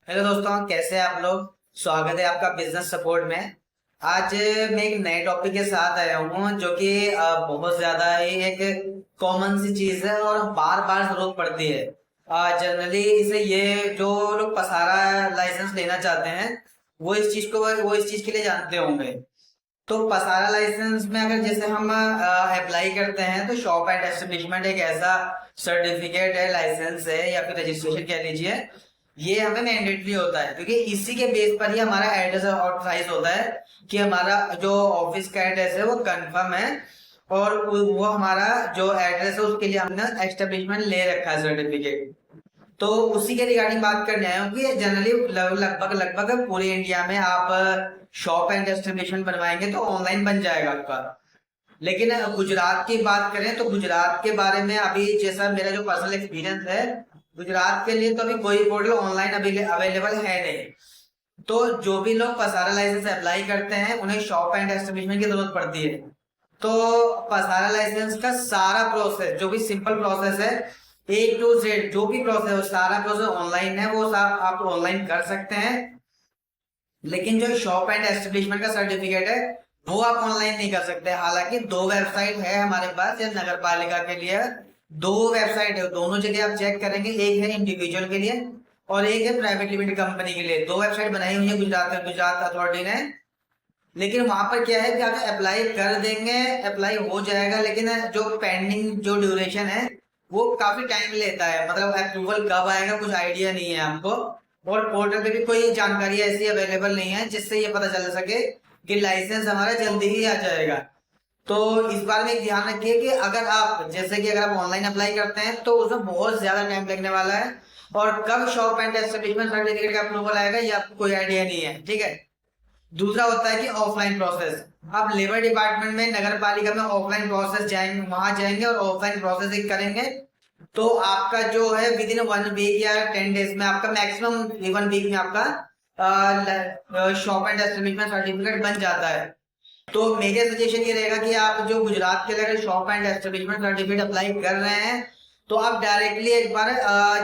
Hello दोस्तों, कैसे हैं आप लोग। स्वागत है आपका बिजनेस सपोर्ट में। आज मैं एक नए टॉपिक के साथ आया हूँ जो कि बहुत ज्यादा ही एक कॉमन सी चीज है और बार बार जरूरत पड़ती है। जनरली इसे ये जो लोग पसारा लाइसेंस लेना चाहते हैं वो इस चीज के लिए जानते होंगे। तो पसारा लाइसेंस में अगर जैसे हम अप्लाई करते हैं तो शॉप एंड एस्टेब्लिशमेंट एक ऐसा सर्टिफिकेट है, लाइसेंस है या फिर रजिस्ट्रेशन कह लीजिए। ये हमें मैंडेटरी होता है क्योंकि इसी के बेस पर ही हमारा एड्रेस ऑथराइज होता है कि हमारा जो ऑफिस का एड्रेस है वो कंफर्म है। और वो हमारा जो एड्रेस है उसके लिए हमने एस्टेब्लिशमेंट ले रखा है सर्टिफिकेट। तो उसी के रिगार्डिंग बात करने आए हूँ कि जनरली लगभग लगभग पूरे इंडिया में आप शॉप एंड एस्टेब्लिशमेंट बनवाएंगे तो ऑनलाइन बन जाएगा आपका। लेकिन गुजरात की बात करें तो गुजरात के बारे में अभी जैसा मेरा जो पर्सनल एक्सपीरियंस है, गुजरात के लिए तो अभी कोई पोर्टल ऑनलाइन अवेलेबल है नहीं। तो जो भी लोग पसारा लाइसेंस अप्लाई करते हैं उन्हें शॉप एंड एस्टेब्लिशमेंट की जरूरत पड़ती है। तो पसारा लाइसेंस का सारा प्रोसेस जो भी सिंपल प्रोसेस है, A to Z जो भी प्रोसेस है सारा प्रोसेस ऑनलाइन है, वो सब आप ऑनलाइन कर सकते हैं। लेकिन जो शॉप एंड एस्टेब्लिशमेंट का सर्टिफिकेट है वो आप ऑनलाइन नहीं कर सकते। हालांकि दो वेबसाइट है हमारे पास या नगर पालिका के लिए, दो वेबसाइट है, दोनों जगह आप चेक करेंगे। एक है इंडिविजुअल के लिए और एक है प्राइवेट लिमिटेड कंपनी के लिए। दो वेबसाइट बनाई हुई है गुजरात अथॉरिटी ने। लेकिन वहां पर क्या है कि आप अप्लाई कर देंगे, अप्लाई हो जाएगा, लेकिन जो पेंडिंग जो ड्यूरेशन है वो काफी टाइम लेता है। मतलब अप्रूवल कब आएगा कुछ आइडिया नहीं है आपको। और पोर्टल पे भी कोई जानकारी ऐसी अवेलेबल नहीं है जिससे ये पता चल सके कि लाइसेंस हमारा जल्दी ही आ जाएगा। तो इस बार में ध्यान रखिए कि अगर आप जैसे कि अगर आप ऑनलाइन अप्लाई करते हैं तो उसमें बहुत ज्यादा टाइम लगने वाला है। और कब शॉप एंड एस्टेब्लिशमेंट सर्टिफिकेट का अप्रूवल आएगा ये आपको कोई आइडिया नहीं है, ठीक है। दूसरा होता है कि ऑफलाइन प्रोसेस। आप लेबर डिपार्टमेंट में नगर पालिका में ऑफलाइन प्रोसेस जाएंगे, वहां जाएंगे और ऑफलाइन प्रोसेसिंग करेंगे। तो आपका जो है विद इन 1 वीक या 10 डेज में आपका मैक्सिमम 1 वीक में आपका शॉप एंड एस्टेब्लिशमेंट सर्टिफिकेट बन जाता है। तो मेरा सजेशन ये रहेगा कि आप जो गुजरात के लिए shop and establishment certificate apply कर रहे हैं तो आप डायरेक्टली एक बार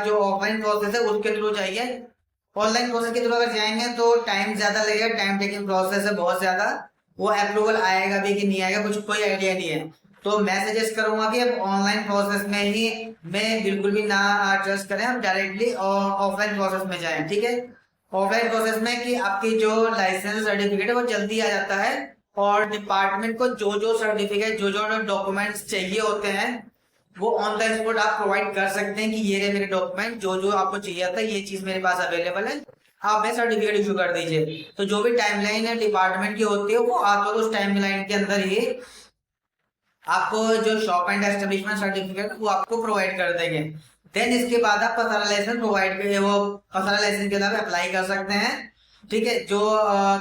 जो ऑफलाइन प्रोसेस है उसके थ्रू जाइए। ऑनलाइन प्रोसेस के थ्रू अगर जाएंगे तो टाइम ज्यादा लगेगा, टाइम टेकिंग प्रोसेस है बहुत ज्यादा। वो अप्रूवल आएगा भी कि नहीं आएगा कुछ कोई आइडिया नहीं है। तो मैं सजेस्ट करूंगा कि आप ऑनलाइन प्रोसेस में ही में बिल्कुल भी ना ट्रस्ट करें, आप डायरेक्टली ऑफलाइन प्रोसेस में जाएं, ठीक है। ऑफलाइन प्रोसेस में कि आपकी जो लाइसेंस सर्टिफिकेट है वो जल्दी आ जाता है। और डिपार्टमेंट को जो जो सर्टिफिकेट जो जो डॉक्यूमेंट्स चाहिए होते हैं वो ऑन द स्पॉट आप प्रोवाइड कर सकते हैं कि ये रहे मेरे डॉक्यूमेंट, जो जो आपको चाहिए था ये चीज मेरे पास अवेलेबल है, आप मैं सर्टिफिकेट इशू कर दीजिए। तो जो भी टाइमलाइन है डिपार्टमेंट की होती है वो आप उस टाइमलाइन के अंदर ही आपको जो शॉप एंड एस्टेब्लिशमेंट सर्टिफिकेट वो आपको प्रोवाइड कर देंगे। देन इसके बाद आप पसारा लाइसेंस प्रोवाइड कर वो पसारा लाइसेंस के लिए अप्लाई कर सकते हैं, ठीक है। जो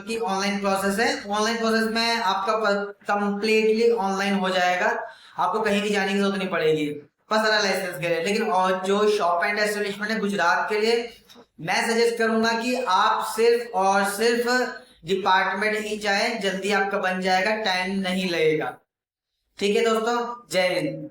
कि ऑनलाइन प्रोसेस है, ऑनलाइन प्रोसेस में आपका कंप्लीटली ऑनलाइन हो जाएगा, आपको कहीं भी जाने की जरूरत नहीं पड़ेगी पसारा लाइसेंस के लिए। लेकिन और जो शॉप एंड एस्टेब्लिशमेंट है गुजरात के लिए, मैं सजेस्ट करूंगा कि आप सिर्फ और सिर्फ डिपार्टमेंट ही जाए, जल्दी आपका बन जाएगा, टाइम नहीं लगेगा। ठीक है दोस्तों, जय हिंद।